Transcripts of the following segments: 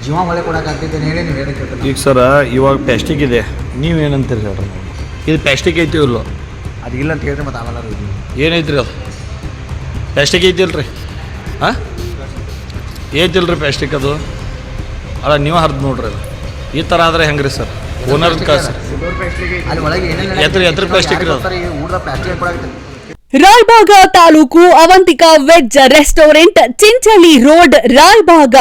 ಜೀವ ಹೊಳೆ ಕೊಡೋಕ್ಕಾಗ್ತಿದ್ದೇನೆ ಹೇಳಿ ನೀವು ಹೇಳಕ್ಕೆ. ಈಗ ಸರ ಇವಾಗ ಪ್ಲಾಸ್ಟಿಕ್ ಇದೆ, ನೀವೇನಂತೀರಿ ಹೇಳ್ರಿ? ಇದು ಪ್ಲಾಸ್ಟಿಕ್ ಐತಿ ಇಲ್ಲೋ? ಅದು ಇಲ್ಲ ಅಂತ ಹೇಳಿದ್ರೆ ಮತ್ತೆ ಆಮೇಲೆ ಏನೈತ್ರಿ ಅದು? ಪ್ಲಾಸ್ಟಿಕ್ ಐತಿಲ್ರಿ? ಹಾಂ ಐತಿಲ್ರಿ ಪ್ಲಾಸ್ಟಿಕ್ ಅದು? ಅಲ್ಲ ನೀವು ಹರಿದು ನೋಡ್ರಿ ಅದು ಈ ಥರ ಆದರೆ ಹೆಂಗೆ ರೀ ಸರ್? ಓನರ್ ಕಾಸು ಅಲ್ಲಿ ಒಳಗೆ ಎತ್ರ ಪ್ಲಾಸ್ಟಿಕ್ ರೀ ಅದು? ಊಟ ಪ್ಲಾಸ್ಟಿಕ್ ಕೊಡಾಕ್ತದೆ. Raybag taluk Avantika veg restaurant, Chinchali road, Raybag.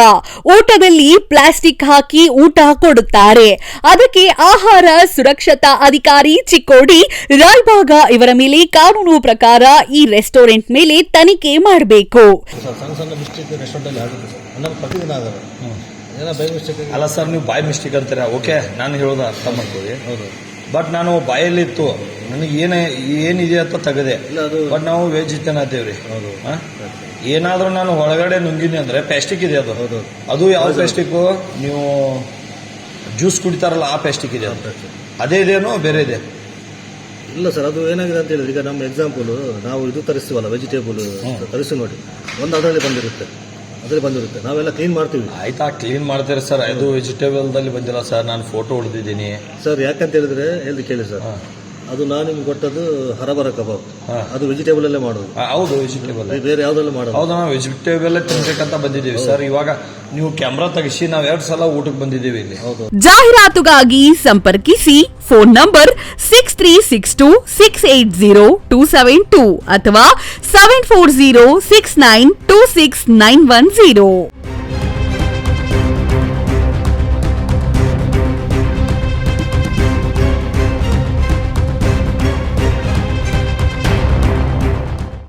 ಊಟದಲ್ಲಿ ಪ್ಲಾಸ್ಟಿಕ್ ಹಾಕಿ ಊಟ ಕೊಡುತ್ತಾರೆ. ಅದಕ್ಕೆ ಆಹಾರ ಸುರಕ್ಷತಾ ಅಧಿಕಾರಿ ಚಿಕ್ಕೋಡಿ ರಾಯಬಾಗ ಇವರ ಮೇಲೆ ಕಾನೂನು ಪ್ರಕಾರ ಈ ರೆಸ್ಟೋರೆಂಟ್ ಮೇಲೆ ತನಿಖೆ ಮಾಡಬೇಕು. ಅಲ್ಲ ಸರ್, ನೀವು ಬಾಯ್ ಮಿಸ್ಟೇಕ್ ಅಂತೀರಾ, ಓಕೆ, ನಾನು ಹೇಳೋದು ಅರ್ಥ ಮಾಡ್ಕೊಳ್ಳಿ. ಹೌದು, ಬಟ್ ನಾನು ಬಾಯಲ್ಲಿತ್ತು, ನನಗೆ ಏನಿದೆ ಅಂತ ತೆಗೆದೆ. ಬಟ್ ನಾವು ವೆಜ್ ತಿನ್ನತ್ತೇವ್ರಿ. ಹೌದು, ಏನಾದರೂ ನಾನು ಹೊರಗಡೆ ನುಂಗಿನಿ ಅಂದರೆ ಪ್ಲಾಸ್ಟಿಕ್ ಇದೆ ಅದು. ಹೌದು, ಅದು ಯಾವ ಪ್ಲಾಸ್ಟಿಕ್ಕು? ನೀವು ಜ್ಯೂಸ್ ಕುಡಿತಾರಲ್ಲ ಆ ಪ್ಲಾಸ್ಟಿಕ್ ಇದೆ. ಅದೇ ಇದೇನೋ ಬೇರೆ ಇದೆ? ಇಲ್ಲ ಸರ್, ಅದು ಏನಾಗಿದೆ ಅಂತ ಹೇಳಿದ್ರೆ, ಈಗ ನಮ್ಮ ಎಕ್ಸಾಂಪಲ್ ನಾವು ಇದು ತರಿಸ್ತೀವಲ್ಲ, ವೆಜಿಟೇಬಲ್ ತರಿಸಿ ನೋಡಿ, ಒಂದು ಅದರಲ್ಲಿ ಬಂದಿರುತ್ತೆ, ನಾವೆಲ್ಲ ಕ್ಲೀನ್ ಮಾಡ್ತೀವಿ. ಆಯ್ತಾ, ಕ್ಲೀನ್ ಮಾಡ್ತೀರಿ ಸರ್. ಅದು ವೆಜಿಟೇಬಲ್ದಲ್ಲಿ ಬಂದಿಲ್ಲ ಸರ್, ನಾನು ಫೋಟೋ ಹೊಡೆದಿದ್ದೀನಿ ಸರ್. ಯಾಕಂತ ಹೇಳಿದ್ರೆ ಕೇಳಿ ಸರ್, ಅದು ನಾನು ನಿಮ್ಗೆ ಕೊಟ್ಟದ್ದು ಹರಬರ ಕಬಾಬ್, ಅದು ವೆಜಿಟೇಬಲ್ ಅಲ್ಲೇ ಮಾಡೋದು. ಹೌದು, ವೆಜಿಟೇಬಲ್, ಬೇರೆ ಯಾವ್ದಲ್ಲ ಮಾಡೋದು. ಹೌದು, ನಾವು ವೆಜಿಟೇಬಲ್ ತಿನ್ಬೇಕಂತ ಬಂದಿದ್ದೀವಿ ಸರ್. ಇವಾಗ ನೀವು ಕ್ಯಾಮ್ರಾ ತೆಗಿಸಿ ನಾವು 2 ಸಲ ಊಟಕ್ಕೆ ಬಂದಿದ್ದೀವಿ ಇಲ್ಲಿ. ಜಾಹೀರಾತುಗಾಗಿ ಸಂಪರ್ಕಿಸಿ ಫೋನ್ ನಂಬರ್ 6362680272 ಅಥವಾ 7406926910.